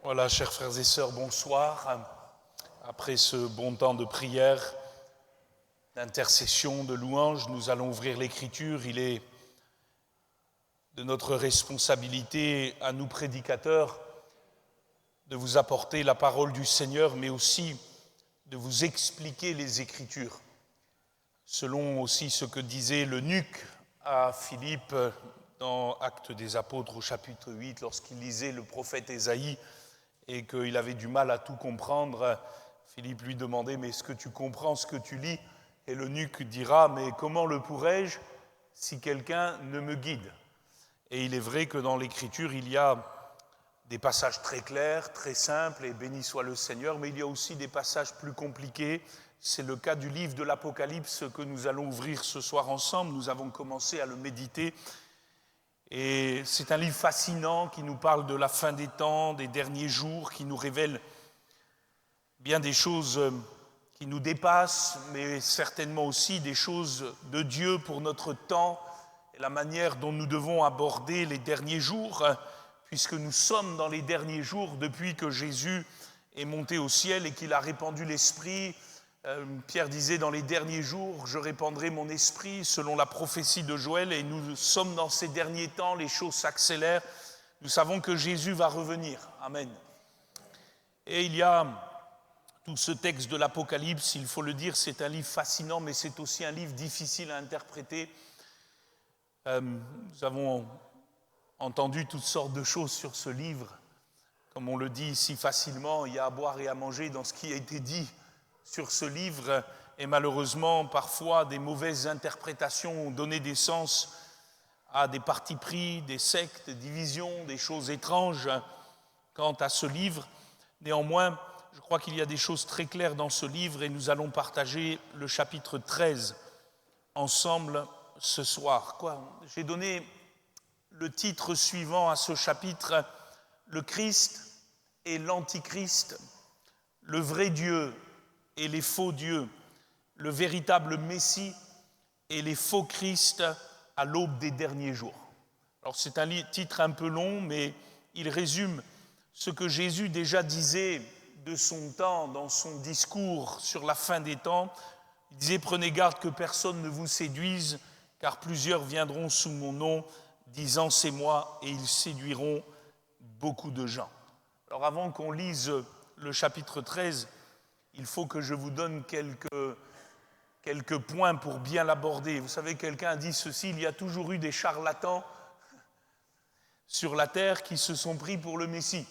Voilà, chers frères et sœurs, bonsoir. Après ce bon temps de prière, d'intercession, de louange, nous allons ouvrir l'Écriture. Il est de notre responsabilité à nous prédicateurs de vous apporter la parole du Seigneur, mais aussi de vous expliquer les Écritures. Selon aussi ce que disait l'eunuque à Philippe dans Actes des Apôtres au chapitre 8, lorsqu'il lisait le prophète Ésaïe, et qu'il avait du mal à tout comprendre, Philippe lui demandait « Mais est-ce que tu comprends ce que tu lis ?» Et l'eunuque dira « Mais comment le pourrais-je si quelqu'un ne me guide ?» Et il est vrai que dans l'Écriture, il y a des passages très clairs, très simples, et béni soit le Seigneur, mais il y a aussi des passages plus compliqués. C'est le cas du livre de l'Apocalypse que nous allons ouvrir ce soir ensemble. Nous avons commencé à le méditer. Et c'est un livre fascinant qui nous parle de la fin des temps, des derniers jours, qui nous révèle bien des choses qui nous dépassent, mais certainement aussi des choses de Dieu pour notre temps et la manière dont nous devons aborder les derniers jours, puisque nous sommes dans les derniers jours depuis que Jésus est monté au ciel et qu'il a répandu l'Esprit. Pierre disait, dans les derniers jours, je répandrai mon esprit selon la prophétie de Joël, et nous sommes dans ces derniers temps, les choses s'accélèrent. Nous savons que Jésus va revenir. Amen. Et il y a tout ce texte de l'Apocalypse, il faut le dire, c'est un livre fascinant, mais c'est aussi un livre difficile à interpréter. Nous avons entendu toutes sortes de choses sur ce livre. Comme on le dit si facilement, il y a à boire et à manger dans ce qui a été dit sur ce livre, et malheureusement, parfois, des mauvaises interprétations ont donné des sens à des partis pris, des sectes, des divisions, des choses étranges quant à ce livre. Néanmoins, je crois qu'il y a des choses très claires dans ce livre, et nous allons partager le chapitre 13 ensemble ce soir. J'ai donné le titre suivant à ce chapitre, « Le Christ et l'Antichrist, le vrai Dieu et les faux dieux, le véritable Messie et les faux Christ à l'aube des derniers jours. » Alors c'est un titre un peu long, mais il résume ce que Jésus déjà disait de son temps dans son discours sur la fin des temps. Il disait « Prenez garde que personne ne vous séduise, car plusieurs viendront sous mon nom, disant c'est moi, et ils séduiront beaucoup de gens. » Alors avant qu'on lise le chapitre 13, il faut que je vous donne quelques points pour bien l'aborder. Vous savez, quelqu'un a dit ceci, il y a toujours eu des charlatans sur la terre qui se sont pris pour le Messie.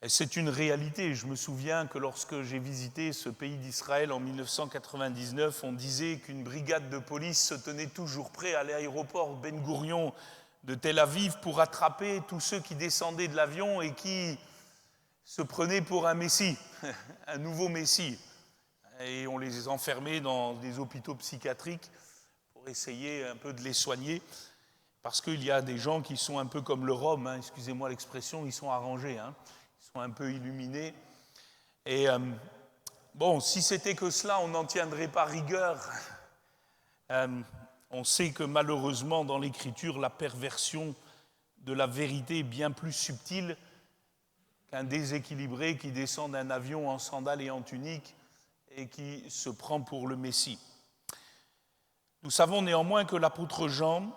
Et c'est une réalité. Je me souviens que lorsque j'ai visité ce pays d'Israël en 1999, on disait qu'une brigade de police se tenait toujours prêt à l'aéroport Ben Gourion de Tel Aviv pour attraper tous ceux qui descendaient de l'avion et qui se prenaient pour un Messie, un nouveau Messie. Et on les enfermait dans des hôpitaux psychiatriques pour essayer un peu de les soigner, parce qu'il y a des gens qui sont un peu comme le Rhum, excusez-moi l'expression, ils sont arrangés, ils sont un peu illuminés. Et bon, si c'était que cela, on n'en tiendrait pas rigueur. On sait que malheureusement, dans l'Écriture, la perversion de la vérité est bien plus subtile qu'un déséquilibré qui descend d'un avion en sandales et en tunique et qui se prend pour le Messie. Nous savons néanmoins que l'apôtre Jean,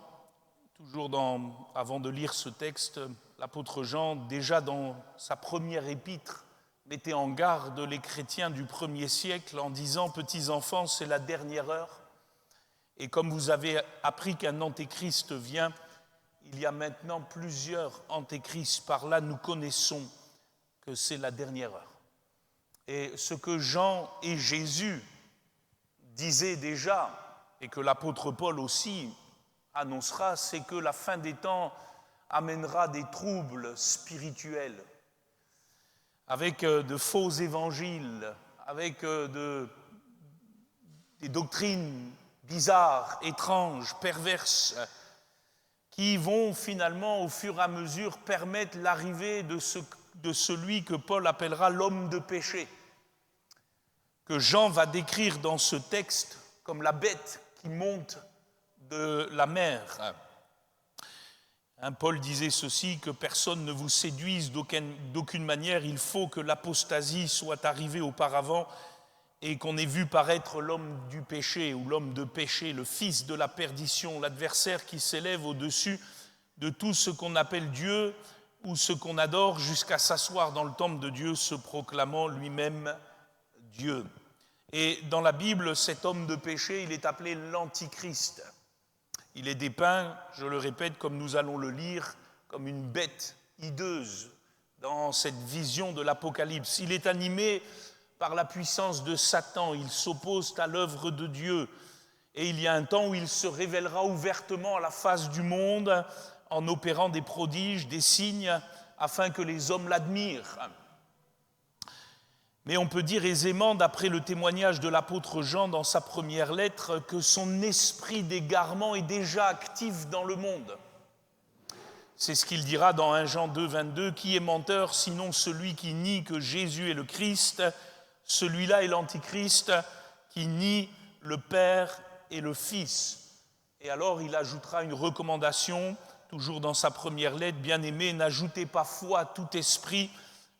avant de lire ce texte, l'apôtre Jean, déjà dans sa première épître, mettait en garde les chrétiens du premier siècle en disant « Petits enfants, c'est la dernière heure. Et comme vous avez appris qu'un antéchrist vient, il y a maintenant plusieurs antéchrists. Par là, nous connaissons que c'est la dernière heure. » Et ce que Jean et Jésus disaient déjà, et que l'apôtre Paul aussi annoncera, c'est que la fin des temps amènera des troubles spirituels, avec de faux évangiles, avec des doctrines bizarres, étranges, perverses, qui vont finalement, au fur et à mesure, permettre l'arrivée de celui que Paul appellera l'homme de péché, que Jean va décrire dans ce texte comme la bête qui monte de la mer. Paul disait ceci, que personne ne vous séduise d'aucune manière, il faut que l'apostasie soit arrivée auparavant et qu'on ait vu paraître l'homme du péché ou l'homme de péché, le fils de la perdition, l'adversaire qui s'élève au-dessus de tout ce qu'on appelle Dieu ou ce qu'on adore jusqu'à s'asseoir dans le temple de Dieu, se proclamant lui-même Dieu. Et dans la Bible, cet homme de péché, il est appelé l'Antichrist. Il est dépeint, je le répète, comme nous allons le lire, comme une bête hideuse dans cette vision de l'Apocalypse. Il est animé par la puissance de Satan, il s'oppose à l'œuvre de Dieu. Et il y a un temps où il se révélera ouvertement à la face du monde en opérant des prodiges, des signes, afin que les hommes l'admirent. Mais on peut dire aisément, d'après le témoignage de l'apôtre Jean dans sa première lettre, que son esprit d'égarement est déjà actif dans le monde. C'est ce qu'il dira dans 1 Jean 2, 22, « Qui est menteur, sinon celui qui nie que Jésus est le Christ ? Celui-là est l'Antichrist, qui nie le Père et le Fils. » Et alors il ajoutera une recommandation, toujours dans sa première lettre, « Bien-aimés, n'ajoutez pas foi à tout esprit,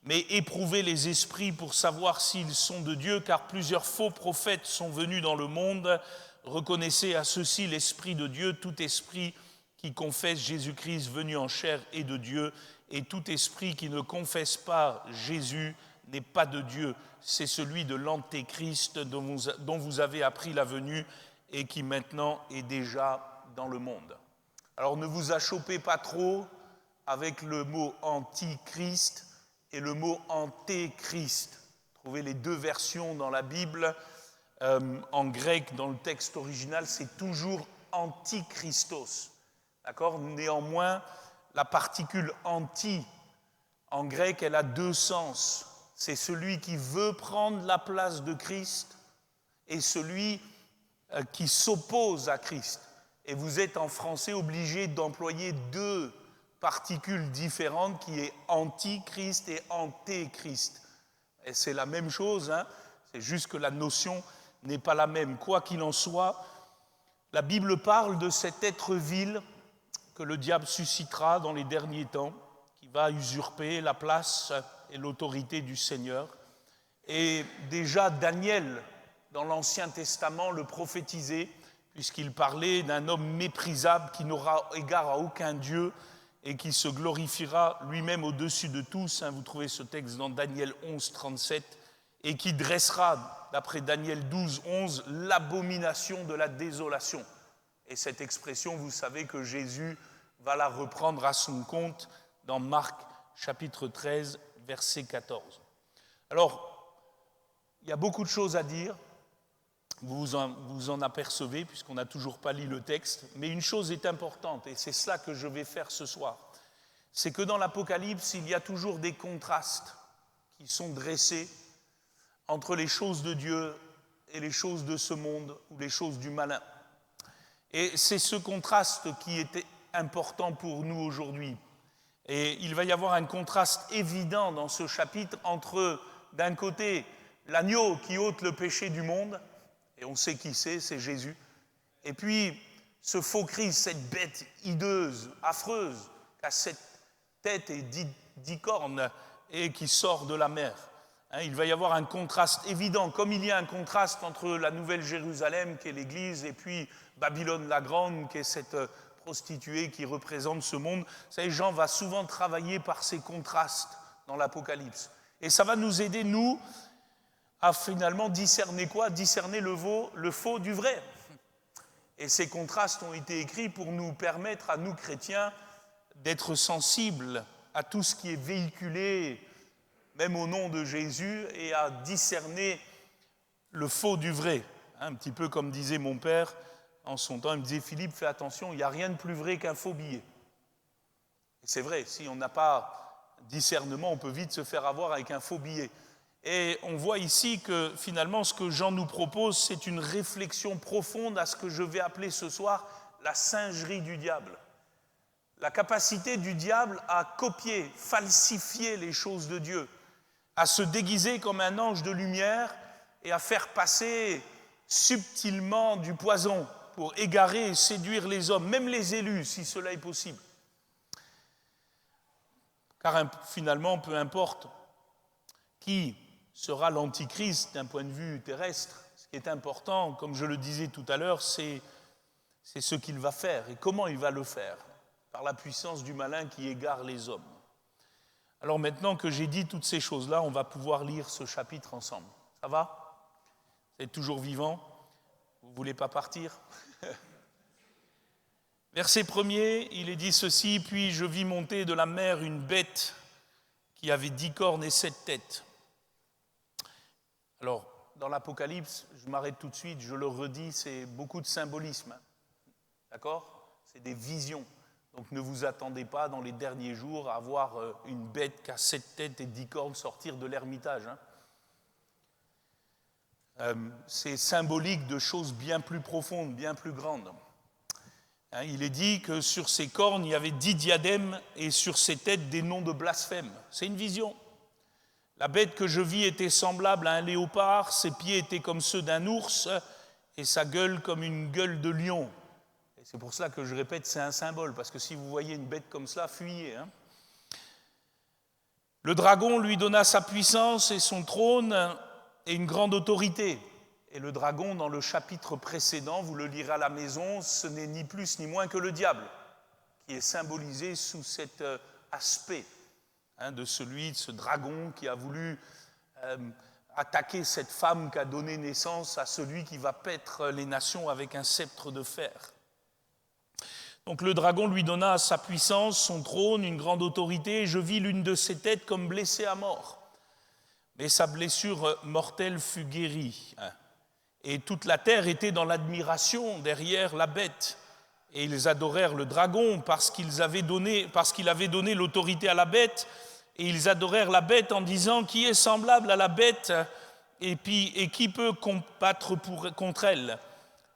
mais éprouvez les esprits pour savoir s'ils sont de Dieu, car plusieurs faux prophètes sont venus dans le monde. Reconnaissez à ceux-ci l'Esprit de Dieu, tout esprit qui confesse Jésus-Christ venu en chair est de Dieu, et tout esprit qui ne confesse pas Jésus n'est pas de Dieu. C'est celui de l'Antéchrist dont vous avez appris la venue et qui maintenant est déjà dans le monde. » Alors ne vous achoppez pas trop avec le mot Antichrist et le mot Antéchrist. Trouvez les deux versions dans la Bible. En grec, dans le texte original, c'est toujours Antichristos. D'accord ? Néanmoins, la particule anti, en grec, elle a deux sens. C'est celui qui veut prendre la place de Christ et celui qui s'oppose à Christ. Et vous êtes en français obligé d'employer deux particules différentes qui est antichrist et antéchrist. Et c'est la même chose, hein, c'est juste que la notion n'est pas la même. Quoi qu'il en soit, la Bible parle de cet être vil que le diable suscitera dans les derniers temps, qui va usurper la place et l'autorité du Seigneur. Et déjà Daniel, dans l'Ancien Testament, le prophétisait, puisqu'il parlait d'un homme méprisable qui n'aura égard à aucun Dieu et qui se glorifiera lui-même au-dessus de tous. Vous trouvez ce texte dans Daniel 11, 37, et qui dressera, d'après Daniel 12, 11, l'abomination de la désolation. Et cette expression, vous savez que Jésus va la reprendre à son compte dans Marc chapitre 13, verset 14. Alors, il y a beaucoup de choses à dire, vous en apercevez, puisqu'on n'a toujours pas lu le texte, mais une chose est importante, et c'est cela que je vais faire ce soir, c'est que dans l'Apocalypse, il y a toujours des contrastes qui sont dressés entre les choses de Dieu et les choses de ce monde, ou les choses du malin. Et c'est ce contraste qui était important pour nous aujourd'hui. Et il va y avoir un contraste évident dans ce chapitre entre, d'un côté, l'agneau qui ôte le péché du monde, et on sait qui c'est Jésus, et puis ce faux Christ, cette bête hideuse, affreuse, qui a cette tête et 10 cornes et qui sort de la mer. Il va y avoir un contraste évident, comme il y a un contraste entre la Nouvelle Jérusalem, qui est l'Église, et puis Babylone la Grande, qui est cette prostituée qui représente ce monde. Vous savez, Jean va souvent travailler par ces contrastes dans l'Apocalypse. Et ça va nous aider, nous, à finalement discerner quoi ? Discerner le faux du vrai. Et ces contrastes ont été écrits pour nous permettre, à nous chrétiens, d'être sensibles à tout ce qui est véhiculé, même au nom de Jésus, et à discerner le faux du vrai. Un petit peu comme disait mon père en son temps, il me disait « Philippe, fais attention, il n'y a rien de plus vrai qu'un faux billet ». Et c'est vrai, si on n'a pas discernement, on peut vite se faire avoir avec un faux billet. Et on voit ici que finalement ce que Jean nous propose, c'est une réflexion profonde à ce que je vais appeler ce soir la singerie du diable. La capacité du diable à copier, falsifier les choses de Dieu, à se déguiser comme un ange de lumière et à faire passer subtilement du poison pour égarer et séduire les hommes, même les élus, si cela est possible. car finalement, peu importe qui sera l'antichrist d'un point de vue terrestre, ce qui est important, comme je le disais tout à l'heure, c'est ce qu'il va faire et comment il va le faire, par la puissance du malin qui égare les hommes. Alors maintenant que j'ai dit toutes ces choses-là, on va pouvoir lire ce chapitre ensemble. Ça va? Vous êtes toujours vivant? Vous ne voulez pas partir? Verset 1er, il est dit ceci: « Puis je vis monter de la mer une bête qui avait 10 cornes et 7 têtes. » Alors, dans l'Apocalypse, je m'arrête tout de suite, je le redis, c'est beaucoup de symbolisme. D'accord? C'est des visions. Donc ne vous attendez pas dans les derniers jours à voir une bête qui a 7 têtes et 10 cornes sortir de l'ermitage. C'est symbolique de choses bien plus profondes, bien plus grandes. Il est dit que sur ses cornes, il y avait 10 diadèmes et sur ses têtes des noms de blasphème. C'est une vision. La bête que je vis était semblable à un léopard, ses pieds étaient comme ceux d'un ours et sa gueule comme une gueule de lion. Et c'est pour cela que je répète, c'est un symbole, parce que si vous voyez une bête comme cela, fuyez. Le dragon lui donna sa puissance et son trône et une grande autorité. Et le dragon, dans le chapitre précédent, vous le lirez à la maison, ce n'est ni plus ni moins que le diable, qui est symbolisé sous cet aspect de ce dragon qui a voulu attaquer cette femme qui a donné naissance à celui qui va paître les nations avec un sceptre de fer. Donc le dragon lui donna sa puissance, son trône, une grande autorité, et je vis l'une de ses têtes comme blessée à mort. Mais sa blessure mortelle fut guérie. Et toute la terre était dans l'admiration derrière la bête. Et ils adorèrent le dragon parce qu'il avait donné l'autorité à la bête. Et ils adorèrent la bête en disant: qui est semblable à la bête et qui peut combattre contre elle?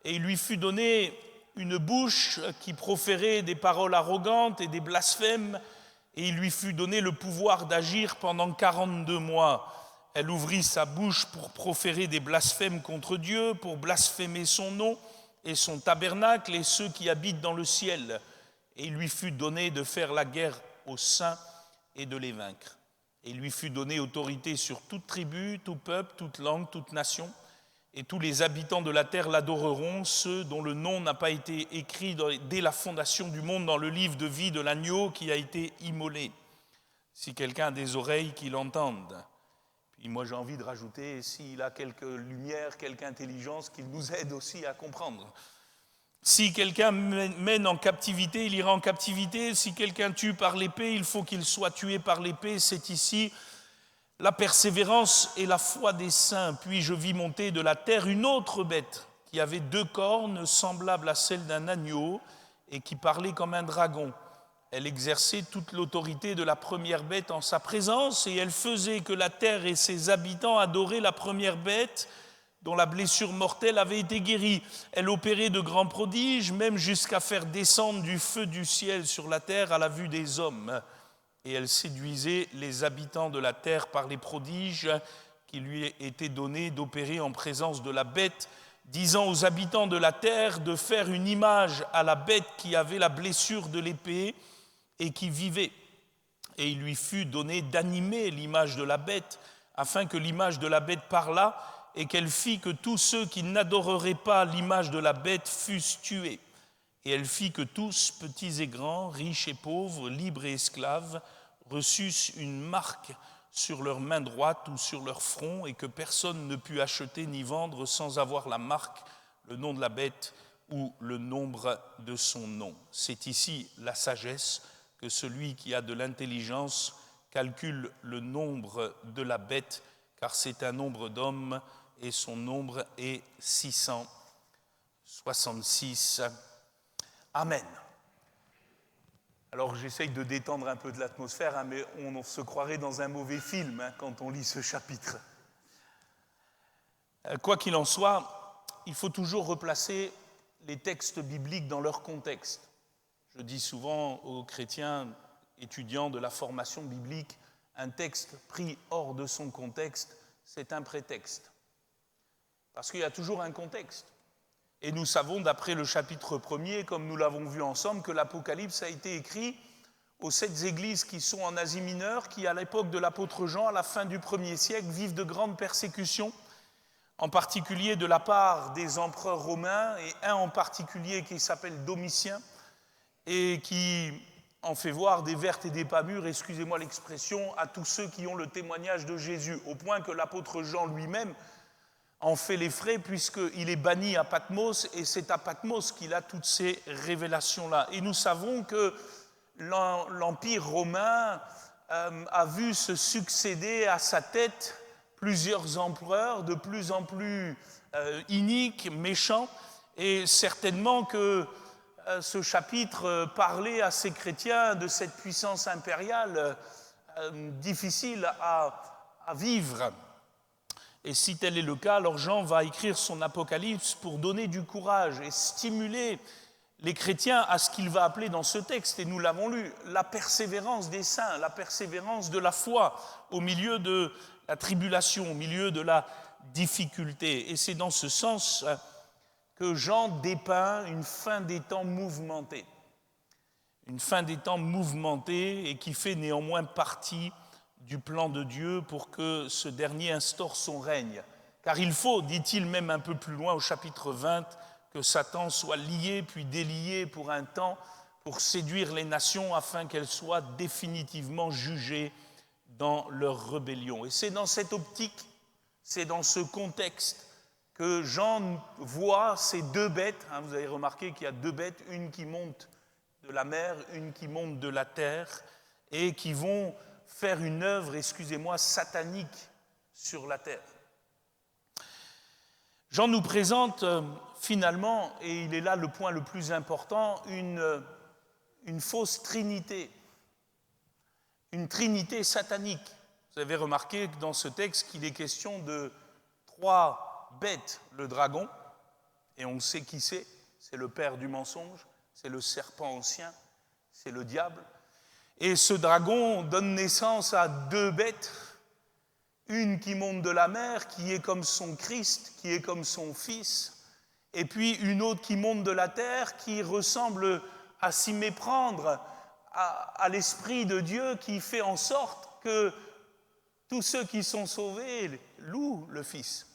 Et il lui fut donné une bouche qui proférait des paroles arrogantes et des blasphèmes, et il lui fut donné le pouvoir d'agir pendant 42 mois. Elle ouvrit sa bouche pour proférer des blasphèmes contre Dieu, pour blasphémer son nom et son tabernacle et ceux qui habitent dans le ciel. Et il lui fut donné de faire la guerre aux saints et de les vaincre. Et il lui fut donné autorité sur toute tribu, tout peuple, toute langue, toute nation. Et tous les habitants de la terre l'adoreront, ceux dont le nom n'a pas été écrit dès la fondation du monde dans le livre de vie de l'agneau qui a été immolé. Si quelqu'un a des oreilles, qu'il entende. Puis moi j'ai envie de rajouter, s'il a quelque lumière, quelque intelligence, qu'il nous aide aussi à comprendre. Si quelqu'un mène en captivité, il ira en captivité. Si quelqu'un tue par l'épée, il faut qu'il soit tué par l'épée. C'est ici la persévérance et la foi des saints. Puis je vis monter de la terre une autre bête qui avait 2 cornes semblables à celles d'un agneau et qui parlait comme un dragon. Elle exerçait toute l'autorité de la première bête en sa présence et elle faisait que la terre et ses habitants adoraient la première bête dont la blessure mortelle avait été guérie. Elle opérait de grands prodiges, même jusqu'à faire descendre du feu du ciel sur la terre à la vue des hommes. Et elle séduisait les habitants de la terre par les prodiges qui lui étaient donnés d'opérer en présence de la bête, disant aux habitants de la terre de faire une image à la bête qui avait la blessure de l'épée et qui vivait. Et il lui fut donné d'animer l'image de la bête, afin que l'image de la bête parlât et qu'elle fit que tous ceux qui n'adoreraient pas l'image de la bête fussent tués. Et elle fit que tous, petits et grands, riches et pauvres, libres et esclaves, reçussent une marque sur leur main droite ou sur leur front, et que personne ne put acheter ni vendre sans avoir la marque, le nom de la bête ou le nombre de son nom. C'est ici la sagesse, que celui qui a de l'intelligence calcule le nombre de la bête, car c'est un nombre d'hommes, et son nombre est 666. Amen. Alors j'essaye de détendre un peu de l'atmosphère, mais on se croirait dans un mauvais film quand on lit ce chapitre. Quoi qu'il en soit, il faut toujours replacer les textes bibliques dans leur contexte. Je dis souvent aux chrétiens étudiants de la formation biblique, un texte pris hors de son contexte, c'est un prétexte. Parce qu'il y a toujours un contexte. Et nous savons, d'après le chapitre 1er, comme nous l'avons vu ensemble, que l'Apocalypse a été écrit aux 7 églises qui sont en Asie mineure, qui à l'époque de l'apôtre Jean, à la fin du 1er siècle, vivent de grandes persécutions, en particulier de la part des empereurs romains, et un en particulier qui s'appelle Domitien, et qui en fait voir des vertes et des pas mûres, excusez-moi l'expression, à tous ceux qui ont le témoignage de Jésus, au point que l'apôtre Jean lui-même en fait les frais, puisqu'il est banni à Patmos, et c'est à Patmos qu'il a toutes ces révélations-là. Et nous savons que l'Empire romain a vu se succéder à sa tête plusieurs empereurs de plus en plus iniques, méchants, et certainement que ce chapitre parlait à ces chrétiens de cette puissance impériale difficile à vivre. Et si tel est le cas, alors Jean va écrire son Apocalypse pour donner du courage et stimuler les chrétiens à ce qu'il va appeler dans ce texte, et nous l'avons lu, la persévérance des saints, la persévérance de la foi au milieu de la tribulation, au milieu de la difficulté. Et c'est dans ce sens que Jean dépeint une fin des temps mouvementée. Une fin des temps mouvementée et qui fait néanmoins partie du plan de Dieu pour que ce dernier instaure son règne. Car il faut, dit-il même un peu plus loin au chapitre 20, que Satan soit lié puis délié pour un temps pour séduire les nations afin qu'elles soient définitivement jugées dans leur rébellion. Et c'est dans cette optique, c'est dans ce contexte que Jean voit ces 2 bêtes. Vous avez remarqué qu'il y a 2 bêtes, une qui monte de la mer, une qui monte de la terre, et qui vont faire une œuvre, excusez-moi, satanique sur la terre. Jean nous présente finalement, et il est là le point le plus important, une fausse trinité, une trinité satanique. Vous avez remarqué que dans ce texte qu'il est question de 3 bêtes, le dragon, et on sait qui c'est le père du mensonge, c'est le serpent ancien, c'est le diable. Et ce dragon donne naissance à 2 bêtes, une qui monte de la mer, qui est comme son Christ, qui est comme son Fils, et puis une autre qui monte de la terre, qui ressemble à s'y méprendre à l'Esprit de Dieu, qui fait en sorte que tous ceux qui sont sauvés louent le Fils.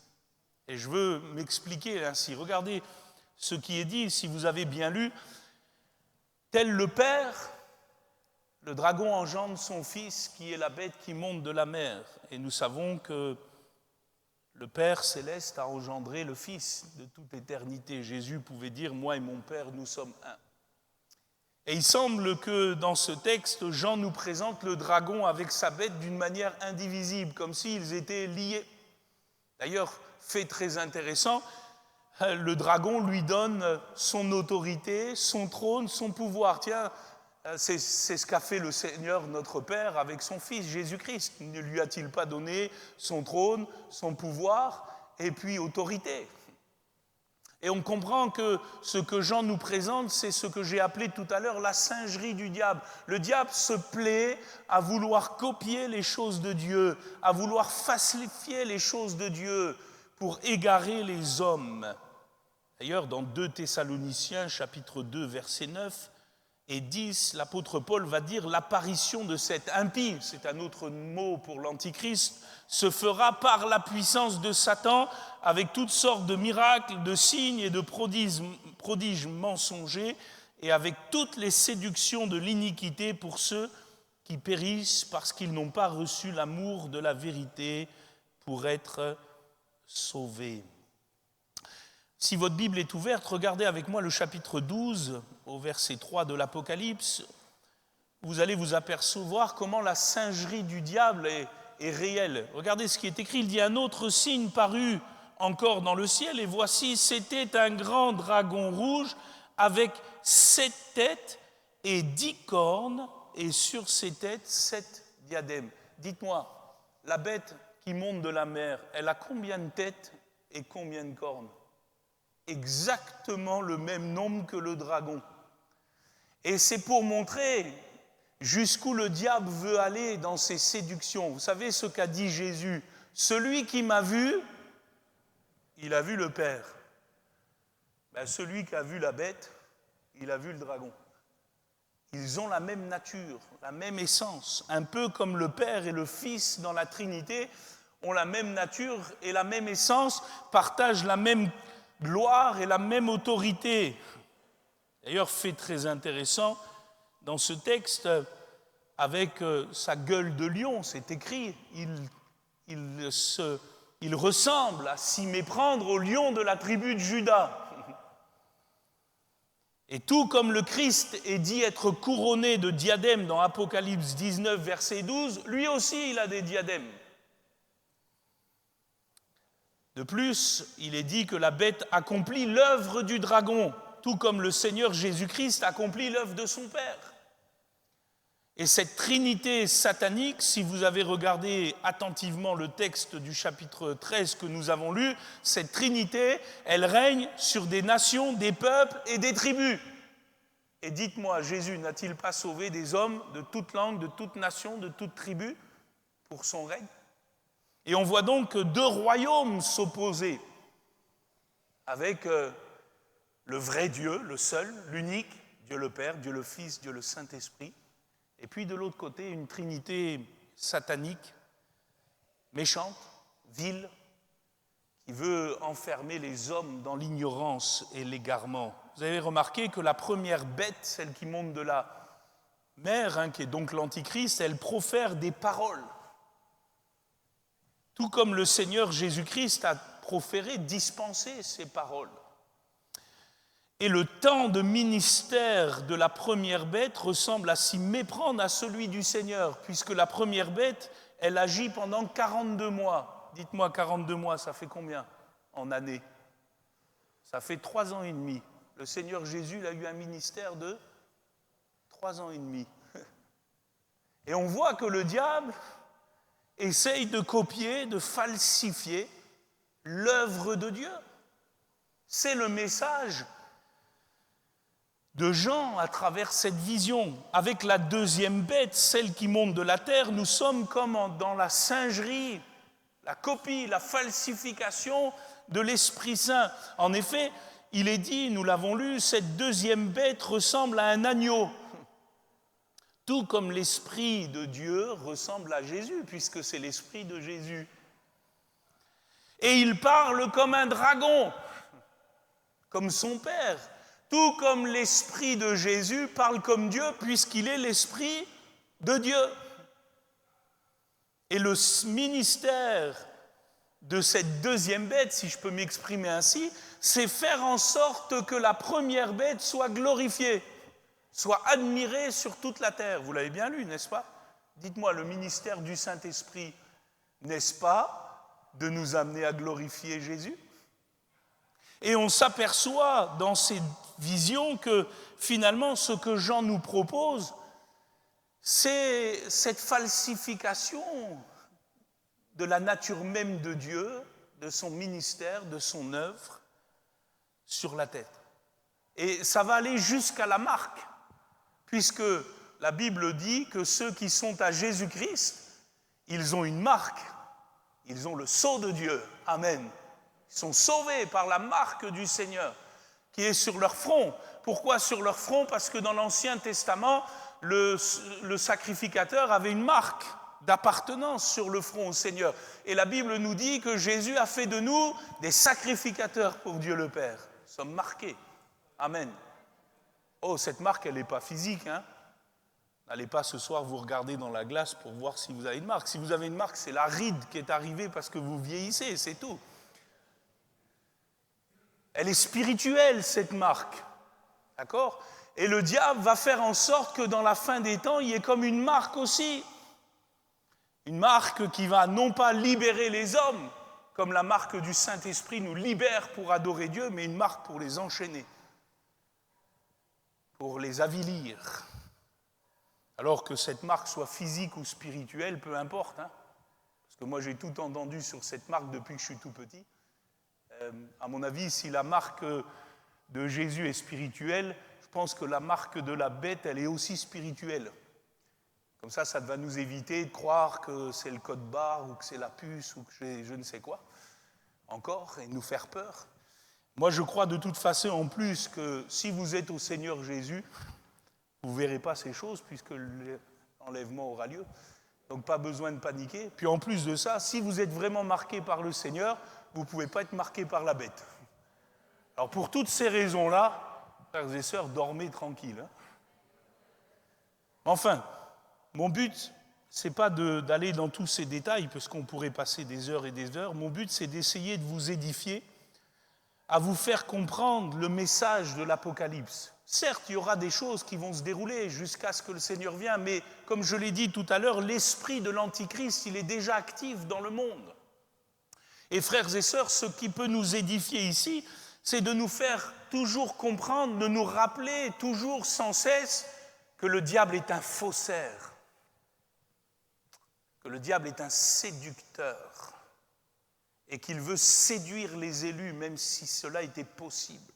Et je veux m'expliquer ainsi. Regardez ce qui est dit, si vous avez bien lu. Tel le Père, le dragon engendre son fils, qui est la bête qui monte de la mer. Et nous savons que le Père céleste a engendré le Fils de toute éternité. Jésus pouvait dire « Moi et mon Père, nous sommes un ». Et il semble que dans ce texte, Jean nous présente le dragon avec sa bête d'une manière indivisible, comme s'ils étaient liés. D'ailleurs, fait très intéressant, le dragon lui donne son autorité, son trône, son pouvoir. Tiens, c'est ce qu'a fait le Seigneur notre Père avec son Fils Jésus-Christ. Ne lui a-t-il pas donné son trône, son pouvoir et puis autorité ? Et on comprend que ce que Jean nous présente, c'est ce que j'ai appelé tout à l'heure la singerie du diable. Le diable se plaît à vouloir copier les choses de Dieu, à vouloir falsifier les choses de Dieu pour égarer les hommes. D'ailleurs, dans 2 Thessaloniciens, chapitre 2, versets 9 et 10, l'apôtre Paul va dire « L'apparition de cet impie », c'est un autre mot pour l'Antichrist, se fera par la puissance de Satan avec toutes sortes de miracles, de signes et de prodiges mensongers et avec toutes les séductions de l'iniquité pour ceux qui périssent parce qu'ils n'ont pas reçu l'amour de la vérité pour être sauvés. Si votre Bible est ouverte, regardez avec moi le chapitre 12, au verset 3 de l'Apocalypse. Vous allez vous apercevoir comment la singerie du diable est réelle. Regardez ce qui est écrit. Il dit « Un autre signe parut encore dans le ciel, et voici, c'était un grand dragon rouge avec 7 têtes et 10 cornes, et sur ses têtes 7 diadèmes. » Dites-moi, la bête qui monte de la mer, elle a combien de têtes et combien de cornes ? Exactement le même nombre que le dragon. Et c'est pour montrer jusqu'où le diable veut aller dans ses séductions. Vous savez ce qu'a dit Jésus ? Celui qui m'a vu, il a vu le Père. Ben, celui qui a vu la bête, il a vu le dragon. Ils ont la même nature, la même essence, un peu comme le Père et le Fils dans la Trinité ont la même nature et la même essence, partagent la même gloire et la même autorité. D'ailleurs, fait très intéressant, dans ce texte, avec sa gueule de lion, c'est écrit, il ressemble à s'y méprendre au lion de la tribu de Juda. Et tout comme le Christ est dit être couronné de diadèmes dans Apocalypse 19, verset 12, lui aussi il a des diadèmes. De plus, il est dit que la bête accomplit l'œuvre du dragon, tout comme le Seigneur Jésus-Christ accomplit l'œuvre de son Père. Et cette trinité satanique, si vous avez regardé attentivement le texte du chapitre 13 que nous avons lu, cette trinité, elle règne sur des nations, des peuples et des tribus. Et dites-moi, Jésus n'a-t-il pas sauvé des hommes de toute langue, de toute nation, de toute tribu pour son règne? Et on voit donc deux royaumes s'opposer avec le vrai Dieu, le seul, l'unique, Dieu le Père, Dieu le Fils, Dieu le Saint-Esprit. Et puis de l'autre côté, une trinité satanique, méchante, vile, qui veut enfermer les hommes dans l'ignorance et l'égarement. Vous avez remarqué que la première bête, celle qui monte de la mer, qui est donc l'Antichrist, elle profère des paroles. Tout comme le Seigneur Jésus-Christ a proféré, dispensé ces paroles. Et le temps de ministère de la première bête ressemble à s'y méprendre à celui du Seigneur, puisque la première bête, elle agit pendant 42 mois. Dites-moi, 42 mois, ça fait combien en années? Ça fait 3 ans et demi. Le Seigneur Jésus, il a eu un ministère de 3 ans et demi. Et on voit que le diable essaye de copier, de falsifier l'œuvre de Dieu. C'est le message de Jean à travers cette vision. Avec la deuxième bête, celle qui monte de la terre, nous sommes comme dans la singerie, la copie, la falsification de l'Esprit Saint. En effet, il est dit, nous l'avons lu, cette deuxième bête ressemble à un agneau. Tout comme l'Esprit de Dieu ressemble à Jésus, puisque c'est l'Esprit de Jésus. Et il parle comme un dragon, comme son Père. Tout comme l'Esprit de Jésus parle comme Dieu, puisqu'il est l'Esprit de Dieu. Et le ministère de cette deuxième bête, si je peux m'exprimer ainsi, c'est faire en sorte que la première bête soit glorifiée, soit admirée sur toute la terre. Vous l'avez bien lu, n'est-ce pas? Dites-moi, le ministère du Saint-Esprit, n'est-ce pas de nous amener à glorifier Jésus? Et on s'aperçoit dans ces visions que finalement ce que Jean nous propose, c'est cette falsification de la nature même de Dieu, de son ministère, de son œuvre sur la terre. Et ça va aller jusqu'à la marque, puisque la Bible dit que ceux qui sont à Jésus-Christ, ils ont une marque, ils ont le sceau de Dieu. Amen. Ils sont sauvés par la marque du Seigneur qui est sur leur front. Pourquoi sur leur front? Parce que dans l'Ancien Testament, le sacrificateur avait une marque d'appartenance sur le front au Seigneur. Et la Bible nous dit que Jésus a fait de nous des sacrificateurs pour Dieu le Père. Nous sommes marqués. Amen. Oh, cette marque, elle n'est pas physique, hein? N'allez pas ce soir vous regarder dans la glace pour voir si vous avez une marque. Si vous avez une marque, c'est la ride qui est arrivée parce que vous vieillissez, c'est tout. Elle est spirituelle, cette marque. D'accord? Et le diable va faire en sorte que dans la fin des temps, il y ait comme une marque aussi. Une marque qui va non pas libérer les hommes, comme la marque du Saint-Esprit nous libère pour adorer Dieu, mais une marque pour les enchaîner, pour les avilir. Alors que cette marque soit physique ou spirituelle, peu importe. Hein, parce que moi, j'ai tout entendu sur cette marque depuis que je suis tout petit. À mon avis, si la marque de Jésus est spirituelle, je pense que la marque de la bête, elle est aussi spirituelle. Comme ça va nous éviter de croire que c'est le code barre ou que c'est la puce ou que je ne sais quoi encore et nous faire peur. Moi, je crois de toute façon en plus que si vous êtes au Seigneur Jésus, Vous ne verrez pas ces choses puisque l'enlèvement aura lieu. Donc pas besoin de paniquer. Puis en plus de ça, si vous êtes vraiment marqué par le Seigneur, vous ne pouvez pas être marqué par la bête. Alors pour toutes ces raisons-là, frères et sœurs, dormez tranquilles. Enfin, mon but, ce n'est pas d'aller dans tous ces détails, parce qu'on pourrait passer des heures et des heures. Mon but, c'est d'essayer de vous édifier, à vous faire comprendre le message de l'Apocalypse. Certes, il y aura des choses qui vont se dérouler jusqu'à ce que le Seigneur vienne, mais comme je l'ai dit tout à l'heure, l'esprit de l'Antichrist, il est déjà actif dans le monde. Et frères et sœurs, ce qui peut nous édifier ici, c'est de nous faire toujours comprendre, de nous rappeler toujours sans cesse que le diable est un faussaire, que le diable est un séducteur et qu'il veut séduire les élus, même si cela était possible.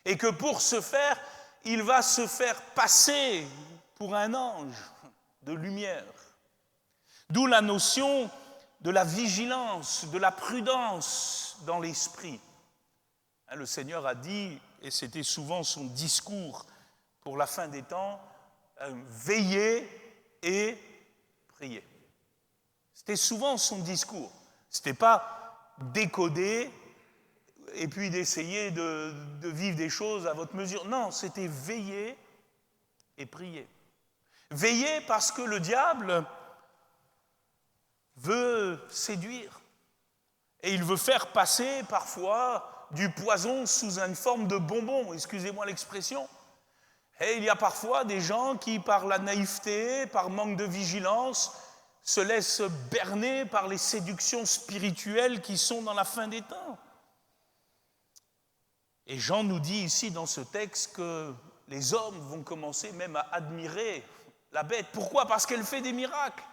Et que pour ce faire, il va se faire passer pour un ange de lumière. D'où la notion de la vigilance, de la prudence dans l'esprit. Le Seigneur a dit, et c'était souvent son discours pour la fin des temps, veillez et priez. C'était souvent son discours. Ce n'était pas décoder et puis d'essayer de vivre des choses à votre mesure. Non, c'était veiller et prier. Veiller parce que le diable veut séduire. Et il veut faire passer parfois du poison sous une forme de bonbon, excusez-moi l'expression. Et il y a parfois des gens qui, par la naïveté, par manque de vigilance, se laissent berner par les séductions spirituelles qui sont dans la fin des temps. Et Jean nous dit ici dans ce texte que les hommes vont commencer même à admirer la bête. Pourquoi ? Parce qu'elle fait des miracles.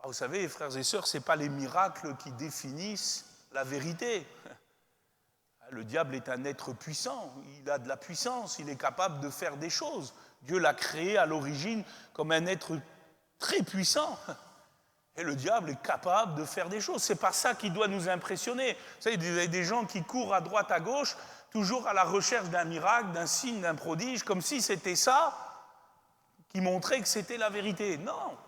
Vous savez, frères et sœurs, ce n'est pas les miracles qui définissent la vérité. Le diable est un être puissant, il a de la puissance, il est capable de faire des choses. Dieu l'a créé à l'origine comme un être très puissant. Et le diable est capable de faire des choses. Ce n'est pas ça qui doit nous impressionner. Vous savez, il y a des gens qui courent à droite, à gauche, toujours à la recherche d'un miracle, d'un signe, d'un prodige, comme si c'était ça qui montrait que c'était la vérité. Non.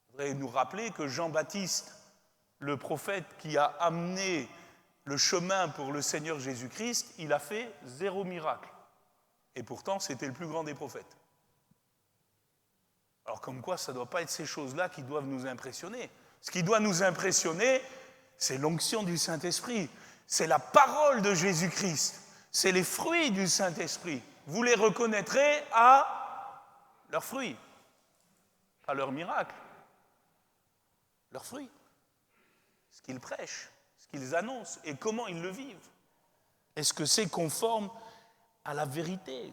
Je voudrais nous rappeler que Jean-Baptiste, le prophète qui a amené le chemin pour le Seigneur Jésus-Christ, il a fait 0 miracle. Et pourtant, c'était le plus grand des prophètes. Alors comme quoi, ça ne doit pas être ces choses-là qui doivent nous impressionner. Ce qui doit nous impressionner, c'est l'onction du Saint-Esprit. C'est la parole de Jésus-Christ. C'est les fruits du Saint-Esprit. Vous les reconnaîtrez à leurs fruits, pas leurs miracles. Leurs fruits. Ce qu'ils prêchent, ce qu'ils annoncent et comment ils le vivent. Est-ce que c'est conforme à la vérité ?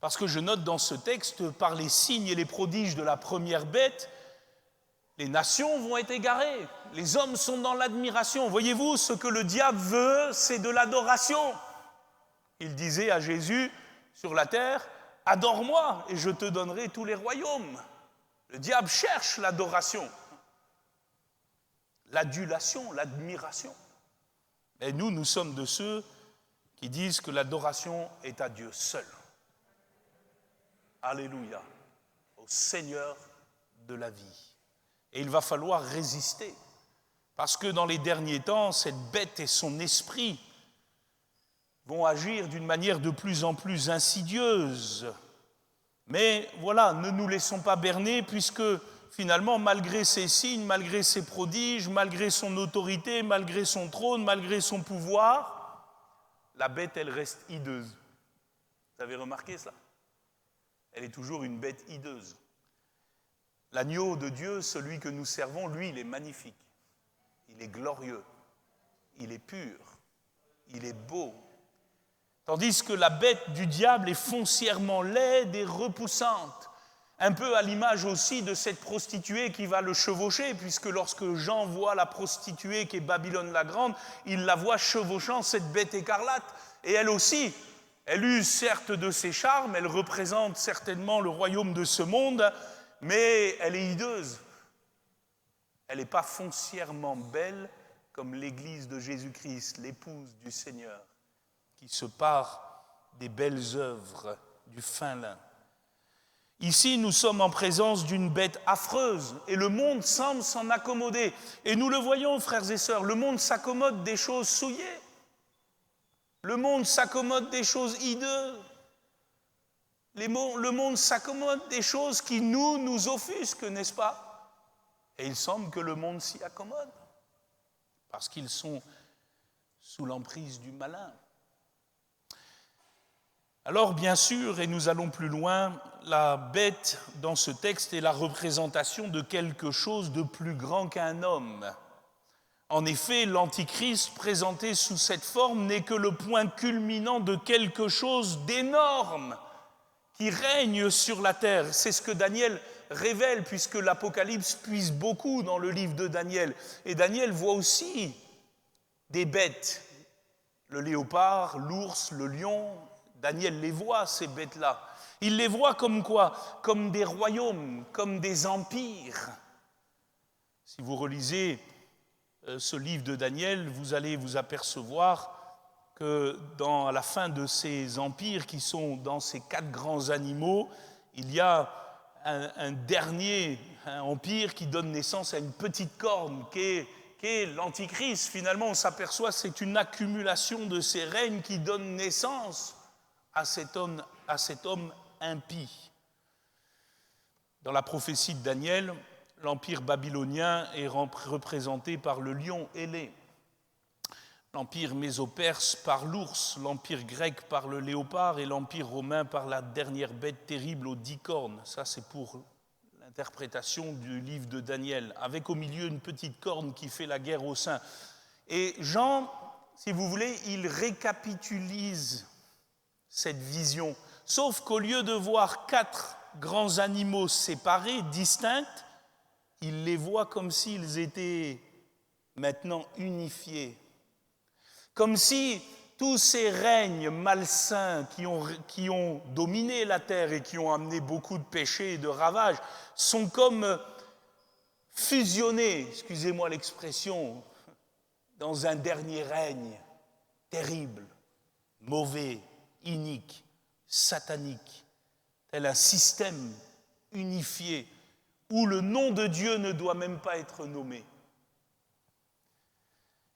Parce que je note dans ce texte, par les signes et les prodiges de la première bête, les nations vont être égarées. Les hommes sont dans l'admiration. Voyez-vous, ce que le diable veut, c'est de l'adoration. Il disait à Jésus, sur la terre, « Adore-moi et je te donnerai tous les royaumes ». Le diable cherche l'adoration, l'adulation, l'admiration. Et nous sommes de ceux qui disent que l'adoration est à Dieu seul. Alléluia, au Seigneur de la vie. Et il va falloir résister, parce que dans les derniers temps, cette bête et son esprit vont agir d'une manière de plus en plus insidieuse. Mais voilà, ne nous laissons pas berner, puisque finalement, malgré ses signes, malgré ses prodiges, malgré son autorité, malgré son trône, malgré son pouvoir, la bête, elle reste hideuse. Vous avez remarqué cela ? Elle est toujours une bête hideuse. L'agneau de Dieu, celui que nous servons, lui, il est magnifique. Il est glorieux. Il est pur. Il est beau. Tandis que la bête du diable est foncièrement laide et repoussante. Un peu à l'image aussi de cette prostituée qui va le chevaucher, puisque lorsque Jean voit la prostituée qui est Babylone la Grande, il la voit chevauchant cette bête écarlate. Et elle aussi, elle use certes de ses charmes, elle représente certainement le royaume de ce monde, mais elle est hideuse. Elle n'est pas foncièrement belle comme l'Église de Jésus-Christ, l'épouse du Seigneur, qui se pare des belles œuvres, du fin lin. Ici, nous sommes en présence d'une bête affreuse et le monde semble s'en accommoder. Et nous le voyons, frères et sœurs, le monde s'accommode des choses souillées. Le monde s'accommode des choses hideuses. Le monde s'accommode des choses qui nous offusquent, n'est-ce pas? Et il semble que le monde s'y accommode parce qu'ils sont sous l'emprise du malin. Alors, bien sûr, et nous allons plus loin, la bête dans ce texte est la représentation de quelque chose de plus grand qu'un homme. En effet, l'Antichrist présenté sous cette forme n'est que le point culminant de quelque chose d'énorme qui règne sur la terre. C'est ce que Daniel révèle, puisque l'Apocalypse puise beaucoup dans le livre de Daniel. Et Daniel voit aussi des bêtes, le léopard, l'ours, le lion. Daniel les voit, ces bêtes-là. Il les voit comme quoi? Comme des royaumes, comme des empires. Si vous relisez ce livre de Daniel, vous allez vous apercevoir que à la fin de ces empires qui sont dans ces 4 grands animaux, il y a un dernier empire qui donne naissance à une petite corne qui est l'Antichrist. Finalement, on s'aperçoit que c'est une accumulation de ces règnes qui donnent naissance à cet homme impie. Dans la prophétie de Daniel, l'empire babylonien est représenté par le lion ailé, l'empire méso-perse par l'ours, l'empire grec par le léopard et l'empire romain par la dernière bête terrible aux 10 cornes. Ça, c'est pour l'interprétation du livre de Daniel, avec au milieu une petite corne qui fait la guerre aux saints. Et Jean, si vous voulez, il récapitulise cette vision, sauf qu'au lieu de voir 4 grands animaux séparés, distincts, il les voit comme s'ils étaient maintenant unifiés. Comme si tous ces règnes malsains qui ont dominé la terre et qui ont amené beaucoup de péchés et de ravages sont comme fusionnés, excusez-moi l'expression, dans un dernier règne terrible, mauvais, inique, satanique, tel un système unifié où le nom de Dieu ne doit même pas être nommé.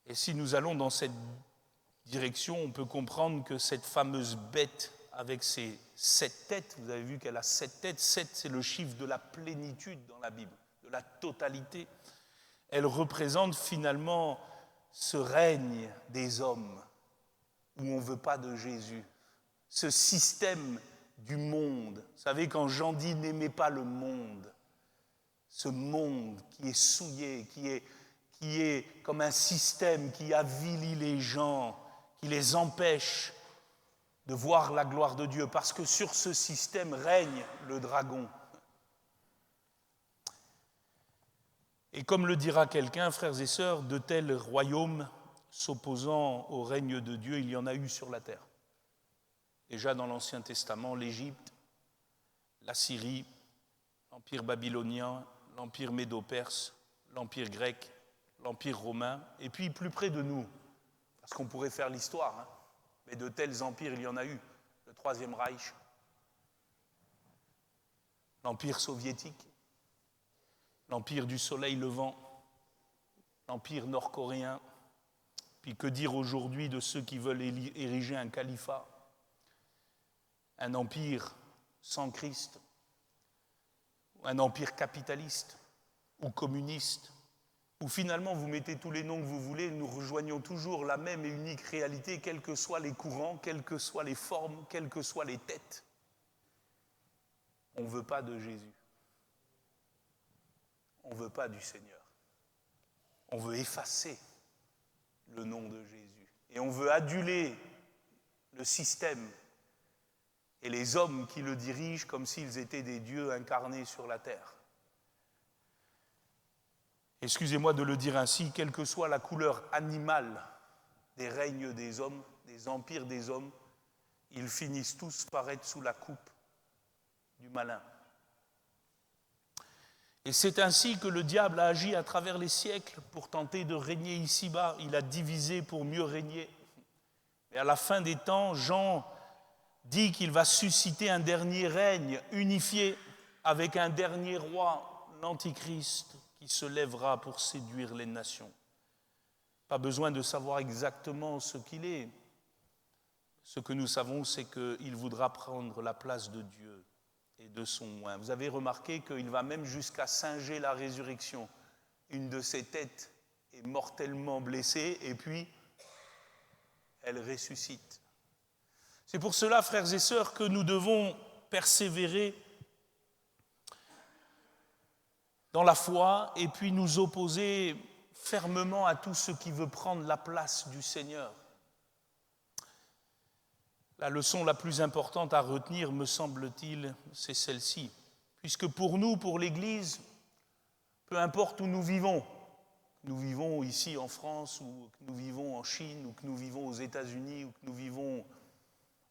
Et si nous allons dans cette direction, on peut comprendre que cette fameuse bête avec ses 7 têtes, vous avez vu qu'elle a 7 têtes, 7 c'est le chiffre de la plénitude dans la Bible, de la totalité. Elle représente finalement ce règne des hommes où on ne veut pas de Jésus. Ce système du monde. Vous savez, quand Jean dit « n'aimez pas le monde », ce monde qui est souillé, qui est comme un système qui avilit les gens, qui les empêche de voir la gloire de Dieu, parce que sur ce système règne le dragon. Et comme le dira quelqu'un, frères et sœurs, de tels royaumes s'opposant au règne de Dieu, il y en a eu sur la terre. Déjà dans l'Ancien Testament, l'Égypte, la Syrie, l'Empire babylonien, l'Empire médo-perse, l'Empire grec, l'Empire romain, et puis plus près de nous, parce qu'on pourrait faire l'histoire, mais de tels empires, il y en a eu. Le Troisième Reich, l'Empire soviétique, l'Empire du soleil levant, l'Empire nord-coréen, puis que dire aujourd'hui de ceux qui veulent ériger un califat, un empire sans Christ, un empire capitaliste ou communiste, où finalement vous mettez tous les noms que vous voulez, nous rejoignons toujours la même et unique réalité, quels que soient les courants, quelles que soient les formes, quelles que soient les têtes. On ne veut pas de Jésus. On ne veut pas du Seigneur. On veut effacer le nom de Jésus. Et on veut aduler le système et les hommes qui le dirigent comme s'ils étaient des dieux incarnés sur la terre. Excusez-moi de le dire ainsi, quelle que soit la couleur animale des règnes des hommes, des empires des hommes, ils finissent tous par être sous la coupe du malin. Et c'est ainsi que le diable a agi à travers les siècles pour tenter de régner ici-bas. Il a divisé pour mieux régner. Et à la fin des temps, Jean dit qu'il va susciter un dernier règne unifié avec un dernier roi, l'Antichrist, qui se lèvera pour séduire les nations. Pas besoin de savoir exactement ce qu'il est. Ce que nous savons, c'est qu'il voudra prendre la place de Dieu et de son oint. Vous avez remarqué qu'il va même jusqu'à singer la résurrection. Une de ses têtes est mortellement blessée et puis elle ressuscite. C'est pour cela, frères et sœurs, que nous devons persévérer dans la foi et puis nous opposer fermement à tout ce qui veut prendre la place du Seigneur. La leçon la plus importante à retenir, me semble-t-il, c'est celle-ci. Puisque pour nous, pour l'Église, peu importe où nous vivons ici en France, ou que nous vivons en Chine, ou que nous vivons aux États-Unis, ou que nous vivons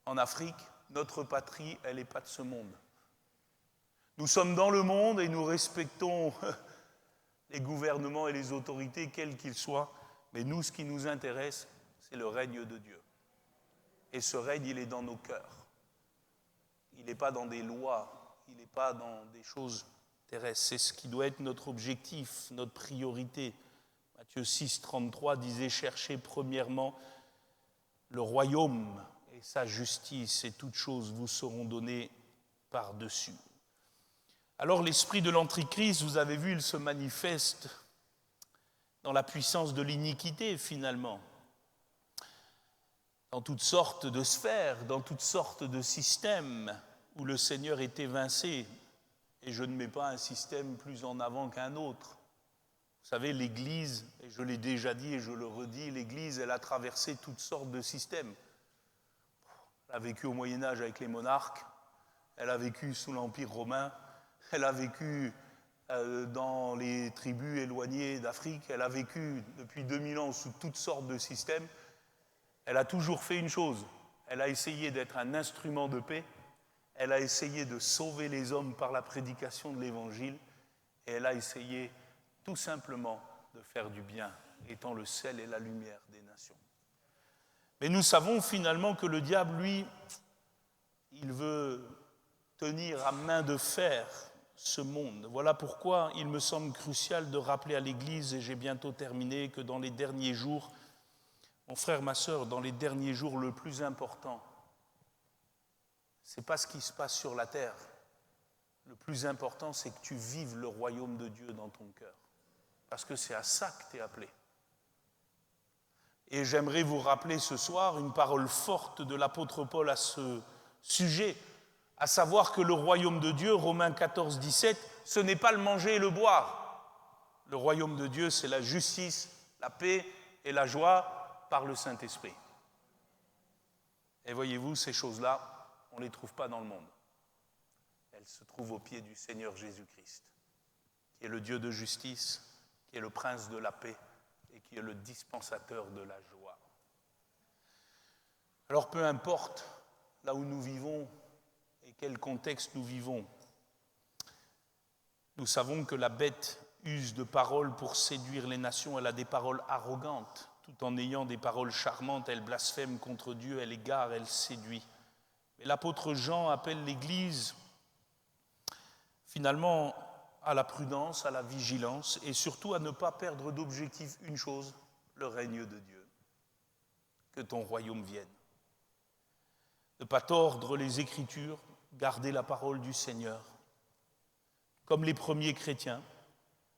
en Afrique, notre patrie, elle n'est pas de ce monde. Nous sommes dans le monde et nous respectons les gouvernements et les autorités, quels qu'ils soient, mais nous, ce qui nous intéresse, c'est le règne de Dieu. Et ce règne, il est dans nos cœurs. Il n'est pas dans des lois, il n'est pas dans des choses terrestres. C'est ce qui doit être notre objectif, notre priorité. Matthieu 6, 33 disait « Cherchez premièrement le royaume et sa justice, et toutes choses vous seront données par-dessus. » Alors l'esprit de l'Antichrist, vous avez vu, il se manifeste dans la puissance de l'iniquité finalement. Dans toutes sortes de sphères, dans toutes sortes de systèmes où le Seigneur est évincé. Et je ne mets pas un système plus en avant qu'un autre. Vous savez, l'Église, et je l'ai déjà dit et je le redis, l'Église, elle a traversé toutes sortes de systèmes. Elle a vécu au Moyen-Âge avec les monarques, elle a vécu sous l'Empire romain, elle a vécu dans les tribus éloignées d'Afrique, elle a vécu depuis 2000 ans sous toutes sortes de systèmes. Elle a toujours fait une chose, elle a essayé d'être un instrument de paix, elle a essayé de sauver les hommes par la prédication de l'Évangile, et elle a essayé tout simplement de faire du bien, étant le sel et la lumière des nations. Mais nous savons finalement que le diable, lui, il veut tenir à main de fer ce monde. Voilà pourquoi il me semble crucial de rappeler à l'Église, et j'ai bientôt terminé, que dans les derniers jours, mon frère, ma sœur, dans les derniers jours, le plus important, ce n'est pas ce qui se passe sur la terre. Le plus important, c'est que tu vives le royaume de Dieu dans ton cœur. Parce que c'est à ça que tu es appelé. Et j'aimerais vous rappeler ce soir une parole forte de l'apôtre Paul à ce sujet, à savoir que le royaume de Dieu, Romains 14, 17, ce n'est pas le manger et le boire. Le royaume de Dieu, c'est la justice, la paix et la joie par le Saint-Esprit. Et voyez-vous, ces choses-là, on ne les trouve pas dans le monde. Elles se trouvent aux pieds du Seigneur Jésus-Christ, qui est le Dieu de justice, qui est le prince de la paix et qui est le dispensateur de la joie. Alors peu importe là où nous vivons et quel contexte nous vivons, nous savons que la bête use de paroles pour séduire les nations. Elle a des paroles arrogantes. Tout en ayant des paroles charmantes, elle blasphème contre Dieu, elle égare, elle séduit. Mais l'apôtre Jean appelle l'Église finalement à la prudence, à la vigilance et surtout à ne pas perdre d'objectif une chose, le règne de Dieu. Que ton royaume vienne. Ne pas tordre les Écritures, garder la parole du Seigneur. Comme les premiers chrétiens.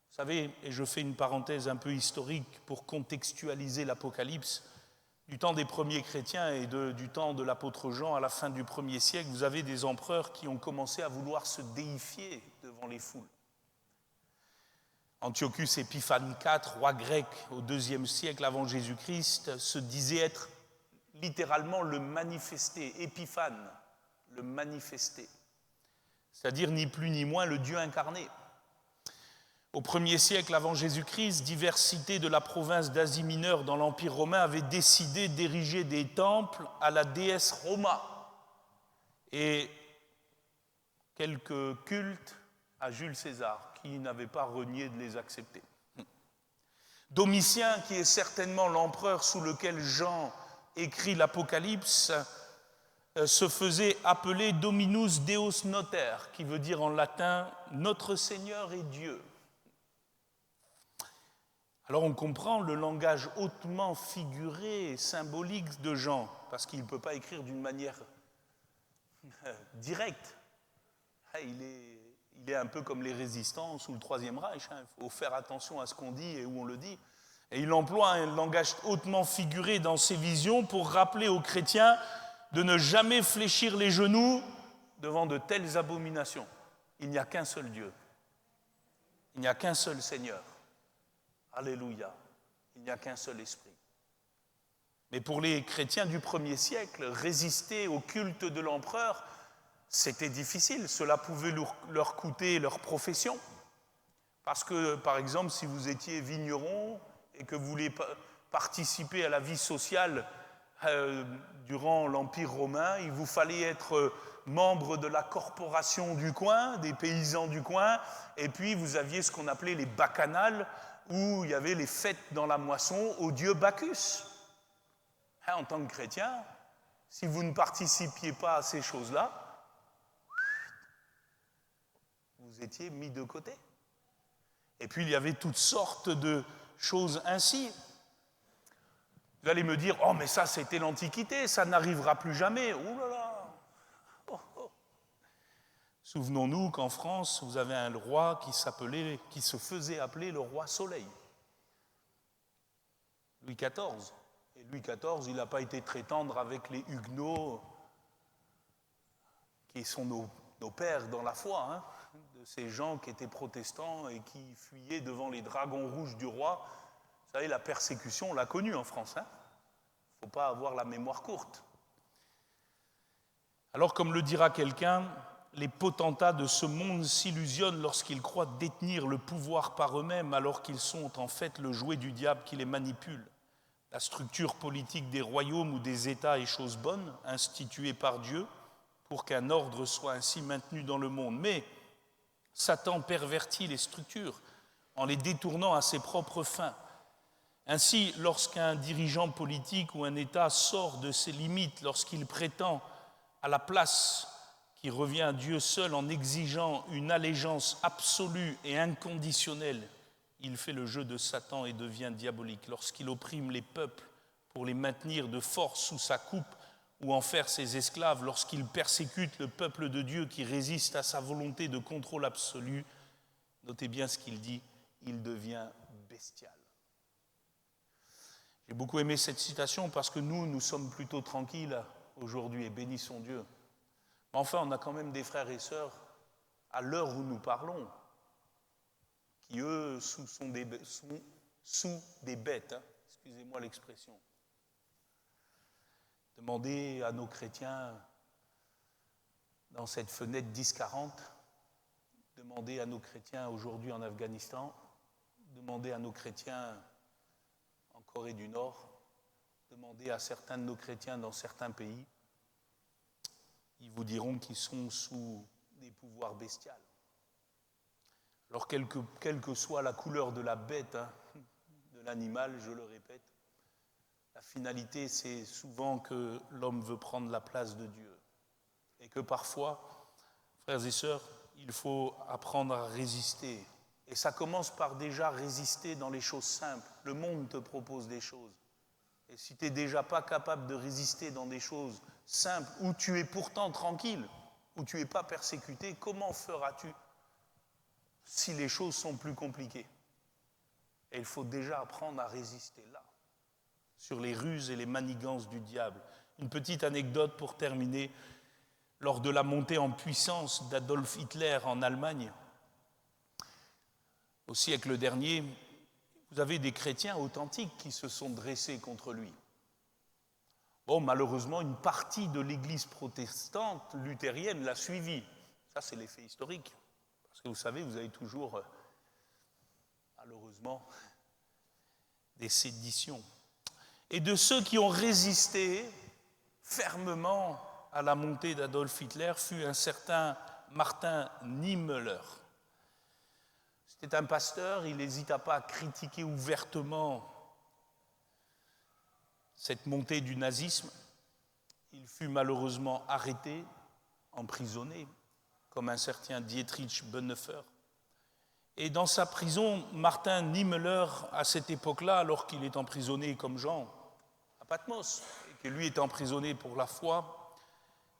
Vous savez, et je fais une parenthèse un peu historique pour contextualiser l'Apocalypse, du temps des premiers chrétiens et du temps de l'apôtre Jean à la fin du 1er siècle, vous avez des empereurs qui ont commencé à vouloir se déifier devant les foules. Antiochus Épiphane IV, roi grec au IIe siècle avant Jésus-Christ, se disait être littéralement le manifesté, Épiphane, le manifesté, c'est-à-dire ni plus ni moins le Dieu incarné. Au 1er siècle avant Jésus-Christ, diverses cités de la province d'Asie mineure dans l'Empire romain avaient décidé d'ériger des temples à la déesse Roma et quelques cultes à Jules César, qui n'avait pas renié de les accepter. Domitien, qui est certainement l'empereur sous lequel Jean écrit l'Apocalypse, se faisait appeler Dominus Deus Noter, qui veut dire en latin « Notre Seigneur et Dieu ». Alors on comprend le langage hautement figuré et symbolique de Jean, parce qu'il ne peut pas écrire d'une manière directe. Il est un peu comme les résistants sous le Troisième Reich, il faut faire attention à ce qu'on dit et où on le dit. Et il emploie un langage hautement figuré dans ses visions pour rappeler aux chrétiens de ne jamais fléchir les genoux devant de telles abominations. Il n'y a qu'un seul Dieu. Il n'y a qu'un seul Seigneur. Alléluia. Il n'y a qu'un seul esprit. Mais pour les chrétiens du 1er siècle, résister au culte de l'empereur, c'était difficile. Cela pouvait leur coûter leur profession. Parce que, par exemple, si vous étiez vigneron et que vous voulez participer à la vie sociale durant l'Empire romain, il vous fallait être membre de la corporation du coin, des paysans du coin, et puis vous aviez ce qu'on appelait les bacchanales, où il y avait les fêtes dans la moisson au dieu Bacchus. En tant que chrétien, si vous ne participiez pas à ces choses-là, vous étiez mis de côté. Et puis il y avait toutes sortes de choses ainsi. Vous allez me dire, oh mais ça c'était l'Antiquité, ça n'arrivera plus jamais. Oh là là. Souvenons-nous qu'en France, vous avez un roi qui se faisait appeler le roi Soleil. Louis XIV. Et Louis XIV, il n'a pas été très tendre avec les Huguenots, qui sont nos pères dans la foi, de ces gens qui étaient protestants et qui fuyaient devant les dragons rouges du roi. Vous savez, la persécution, on l'a connue en France. Il ne faut pas avoir la mémoire courte. Alors, comme le dira quelqu'un, les potentats de ce monde s'illusionnent lorsqu'ils croient détenir le pouvoir par eux-mêmes, alors qu'ils sont en fait le jouet du diable qui les manipule. La structure politique des royaumes ou des États est chose bonne, instituée par Dieu, pour qu'un ordre soit ainsi maintenu dans le monde. Mais Satan pervertit les structures en les détournant à ses propres fins. Ainsi, lorsqu'un dirigeant politique ou un État sort de ses limites, lorsqu'il prétend à la place qui revient à Dieu seul en exigeant une allégeance absolue et inconditionnelle, il fait le jeu de Satan et devient diabolique. Lorsqu'il opprime les peuples pour les maintenir de force sous sa coupe ou en faire ses esclaves, lorsqu'il persécute le peuple de Dieu qui résiste à sa volonté de contrôle absolu, notez bien ce qu'il dit, il devient bestial. J'ai beaucoup aimé cette citation parce que nous sommes plutôt tranquilles aujourd'hui et bénissons Dieu. Mais enfin, on a quand même des frères et sœurs, à l'heure où nous parlons, qui eux sont sous des bêtes, excusez-moi l'expression. Demandez à nos chrétiens dans cette fenêtre 10-40, demandez à nos chrétiens aujourd'hui en Afghanistan, demandez à nos chrétiens en Corée du Nord, demandez à certains de nos chrétiens dans certains pays, ils vous diront qu'ils sont sous des pouvoirs bestiaux. Alors, quelle que soit la couleur de la bête, de l'animal, je le répète, la finalité, c'est souvent que l'homme veut prendre la place de Dieu. Et que parfois, frères et sœurs, il faut apprendre à résister. Et ça commence par déjà résister dans les choses simples. Le monde te propose des choses. Et si tu n'es déjà pas capable de résister dans des choses simples, où tu es pourtant tranquille, où tu n'es pas persécuté, comment feras-tu si les choses sont plus compliquées? Et il faut déjà apprendre à résister là, sur les ruses et les manigances du diable. Une petite anecdote pour terminer. Lors de la montée en puissance d'Adolf Hitler en Allemagne, au siècle dernier, vous avez des chrétiens authentiques qui se sont dressés contre lui. Bon, malheureusement, une partie de l'église protestante luthérienne l'a suivi. Ça, c'est l'effet historique. Parce que vous savez, vous avez toujours, malheureusement, des séditions. Et de ceux qui ont résisté fermement à la montée d'Adolf Hitler fut un certain Martin Niemöller. C'était un pasteur, il n'hésita pas à critiquer ouvertement cette montée du nazisme. il fut malheureusement arrêté, emprisonné, comme un certain Dietrich Bonhoeffer. Et dans sa prison, Martin Niemöller, à cette époque-là, alors qu'il est emprisonné comme Jean à Patmos, et que lui est emprisonné pour la foi,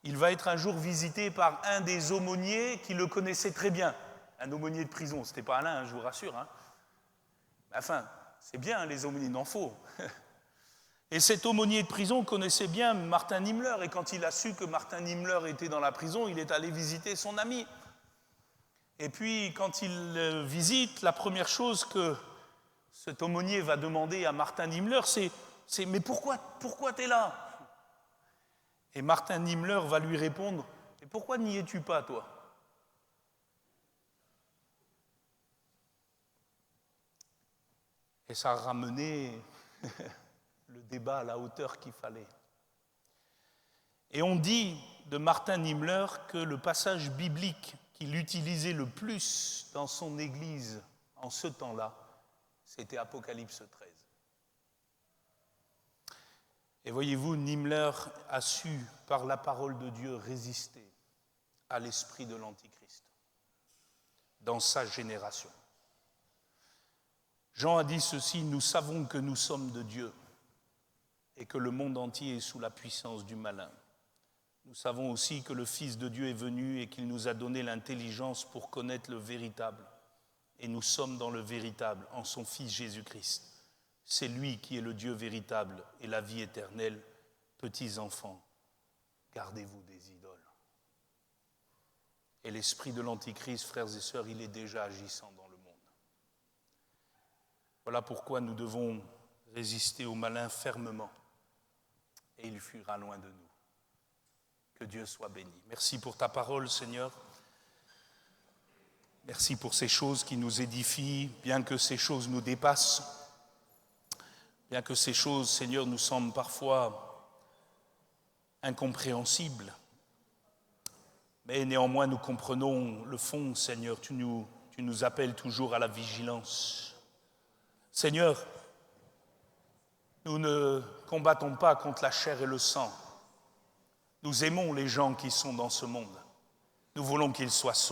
il va être un jour visité par un des aumôniers qui le connaissait très bien. Un aumônier de prison, ce n'était pas Alain, je vous rassure. Enfin, c'est bien, les aumôniers, il en faut. Et cet aumônier de prison connaissait bien Martin Niemöller, et quand il a su que Martin Niemöller était dans la prison, il est allé visiter son ami. Et puis, quand il visite, la première chose que cet aumônier va demander à Martin Niemöller, c'est « Mais pourquoi tu es là ?» Et Martin Niemöller va lui répondre « Et pourquoi n'y es-tu pas, toi ?» Et ça a ramené le débat à la hauteur qu'il fallait. Et on dit de Martin Niemöller que le passage biblique qu'il utilisait le plus dans son église en ce temps-là, c'était Apocalypse 13. Et voyez-vous, Niemöller a su, par la parole de Dieu, résister à l'esprit de l'Antichrist dans sa génération. Jean a dit ceci, « Nous savons que nous sommes de Dieu et que le monde entier est sous la puissance du malin. Nous savons aussi que le Fils de Dieu est venu et qu'il nous a donné l'intelligence pour connaître le véritable. Et nous sommes dans le véritable, en son Fils Jésus-Christ. C'est lui qui est le Dieu véritable et la vie éternelle. Petits enfants, gardez-vous des idoles. » Et l'esprit de l'Antichrist, frères et sœurs, il est déjà agissant dans le monde. Voilà pourquoi nous devons résister au malin fermement. Et il fuira loin de nous. Que Dieu soit béni. Merci pour ta parole, Seigneur. Merci pour ces choses qui nous édifient, bien que ces choses nous dépassent, bien que ces choses, Seigneur, nous semblent parfois incompréhensibles. Mais néanmoins, nous comprenons le fond, Seigneur. Tu nous appelles toujours à la vigilance. Seigneur, nous ne combattons pas contre la chair et le sang. Nous aimons les gens qui sont dans ce monde. Nous voulons qu'ils soient sauvés.